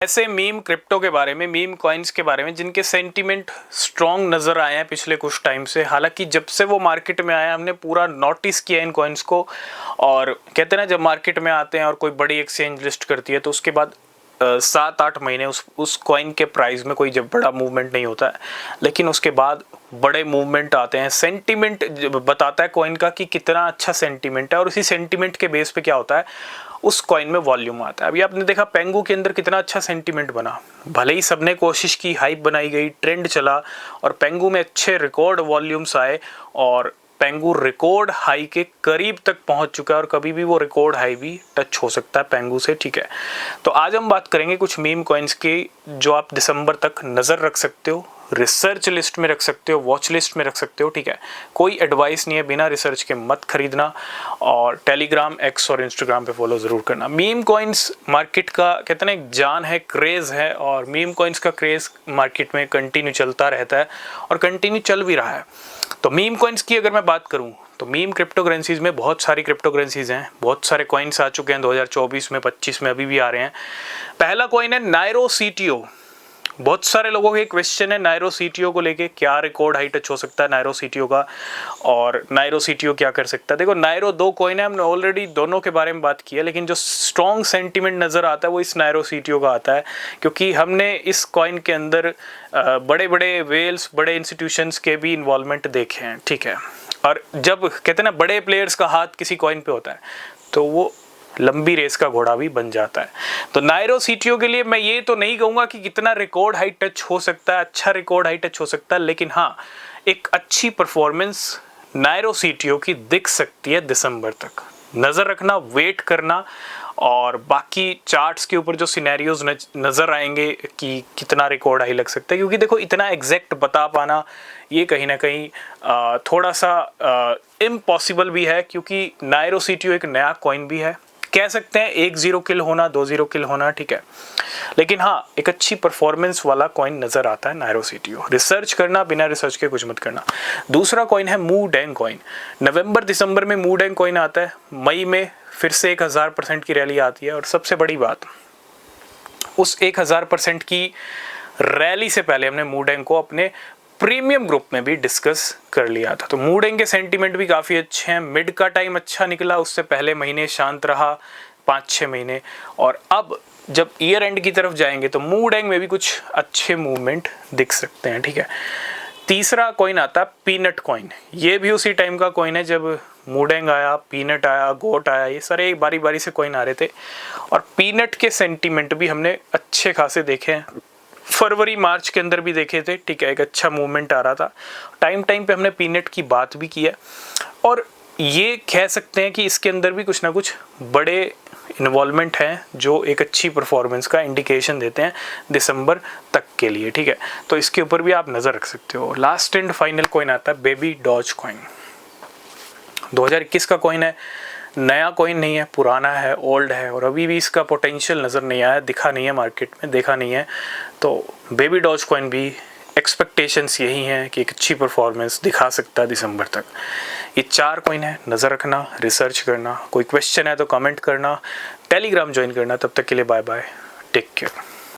ऐसे meme crypto के बारे में, मीम कॉइन्स के बारे में जिनके सेंटीमेंट स्ट्रॉन्ग नज़र आए हैं पिछले कुछ टाइम से। हालांकि जब से वो मार्केट में आया हमने पूरा नोटिस किया इन कॉइन्स को, और कहते हैं ना जब मार्केट में आते हैं और कोई बड़ी एक्सचेंज लिस्ट करती है तो उसके बाद 7-8 महीने उस कॉइन के प्राइस में कोई जब बड़ा मूवमेंट नहीं होता है, लेकिन उसके बाद बड़े मूवमेंट आते हैं। सेंटीमेंट बताता है कॉइन का कि कितना अच्छा सेंटीमेंट है, और उसी सेंटीमेंट के बेस पे क्या होता है, उस कॉइन में वॉल्यूम आता है। अभी आपने देखा पेंगू के अंदर कितना अच्छा सेंटीमेंट बना, भले ही सबने कोशिश की, हाइप बनाई गई, ट्रेंड चला और पेंगू में अच्छे रिकॉर्ड वॉल्यूम्स आए और पेंगू रिकॉर्ड हाई के करीब तक पहुंच चुका है और कभी भी वो रिकॉर्ड हाई भी टच हो सकता है पेंगू से। ठीक है, तो आज हम बात करेंगे कुछ मीम कॉइन्स की जो आप दिसंबर तक नज़र रख सकते हो, रिसर्च लिस्ट में रख सकते हो, वॉच लिस्ट में रख सकते हो। ठीक है, कोई एडवाइस नहीं है, बिना रिसर्च के मत खरीदना, और टेलीग्राम, एक्स और इंस्टाग्राम पे फॉलो ज़रूर करना। मीम कॉइन्स मार्केट का कहते हैं ना एक जान है, क्रेज़ है, और मीम कॉइन्स का क्रेज़ मार्केट में कंटिन्यू चलता रहता है और कंटिन्यू चल भी रहा है। तो मीम कॉइन्स की अगर मैं बात करूं तो मीम क्रिप्टो करेंसीज में बहुत सारी क्रिप्टो करेंसीज हैं, बहुत सारे कॉइन्स आ चुके हैं 2024 में, 25 में अभी भी आ रहे हैं। पहला कॉइन है नायरो सीटीओ। बहुत सारे लोगों के क्वेश्चन है नायरो सीटीओ को लेके, क्या रिकॉर्ड हाई टच हो सकता है नायरो सीटीओ का, और नायरो सीटीओ क्या कर सकता है। देखो नायरो दो कॉइन है, हमने ऑलरेडी दोनों के बारे में बात की है, लेकिन जो स्ट्रॉन्ग सेंटीमेंट नज़र आता है वो इस नायरो सीटीओ का आता है, क्योंकि हमने इस कॉइन के अंदर बड़े बड़े वेल्स, बड़े इंस्टीट्यूशंस के भी इन्वॉल्वमेंट देखे हैं। ठीक है, और जब कहते हैं ना बड़े प्लेयर्स का हाथ किसी कॉइन पे होता है तो वो लंबी रेस का घोड़ा भी बन जाता है। तो नायरो सीटीओ के लिए मैं ये तो नहीं कहूँगा कि कितना रिकॉर्ड हाई टच हो सकता है, अच्छा रिकॉर्ड हाई टच हो सकता है, लेकिन हाँ एक अच्छी परफॉर्मेंस नायरो सीटीओ की दिख सकती है दिसंबर तक। नज़र रखना, वेट करना, और बाकी चार्ट्स के ऊपर जो सिनेरियोज नज़र आएंगे कि कितना रिकॉर्ड हाई लग सकता है, क्योंकि देखो इतना एग्जैक्ट बता पाना ये कहीं ना कहीं थोड़ा सा इम्पॉसिबल भी है, क्योंकि नायरो सीटीओ एक नया कॉइन भी है। कह सकते हैं 1-0 किल होना, 2-0 किल होना, ठीक है, लेकिन हाँ एक अच्छी परफॉर्मेंस वाला कॉइन नज़र आता है नायरो सीटीओ। रिसर्च करना, बिना रिसर्च के कुछ मत करना। दूसरा कॉइन है मूडेंग कॉइन। नवंबर दिसंबर में मूडेंग कॉइन आता है, मई में फिर से 1000% की रैली आती है, और सबसे बड़ी बात उस 1000% की रैली से पहले हमने मूडेंग को अपने प्रीमियम ग्रुप में भी डिस्कस कर लिया था। तो मूडेंग के सेंटीमेंट भी काफ़ी अच्छे हैं, मिड का टाइम अच्छा निकला, उससे पहले महीने शांत रहा 5-6 महीने, और अब जब ईयर एंड की तरफ जाएंगे तो मूडेंग में भी कुछ अच्छे मूवमेंट दिख सकते हैं। ठीक है, तीसरा कॉइन आता है पीनट कॉइन। ये भी उसी टाइम का कॉइन है जब मूडेंग आया, पीनट आया, गोट आया, ये सारे बारी बारी से कॉइन आ रहे थे, और पीनट के सेंटीमेंट भी हमने अच्छे खासे देखे हैं, फरवरी मार्च के अंदर भी देखे थे। ठीक है, एक अच्छा मूवमेंट आ रहा था, टाइम पे हमने पीनट की बात भी की है, और ये कह सकते हैं कि इसके अंदर भी कुछ ना कुछ बड़े इन्वॉल्वमेंट हैं जो एक अच्छी परफॉर्मेंस का इंडिकेशन देते हैं दिसंबर तक के लिए। ठीक है, तो इसके ऊपर भी आप नज़र रख सकते हो। लास्ट एंड फाइनल कॉइन आता है बेबी डॉज कॉइन। 2021 का कॉइन है, नया कॉइन नहीं है, पुराना है, ओल्ड है, और अभी भी इसका पोटेंशियल नज़र नहीं आया, दिखा नहीं है मार्केट में, देखा नहीं है। तो बेबी डॉज कॉइन भी एक्सपेक्टेशंस यही हैं कि एक अच्छी परफॉर्मेंस दिखा सकता है दिसंबर तक। ये 4 कॉइन है, नज़र रखना, रिसर्च करना। कोई क्वेश्चन है तो कमेंट करना, टेलीग्राम ज्वाइन करना। तब तक के लिए बाय बाय, टेक केयर।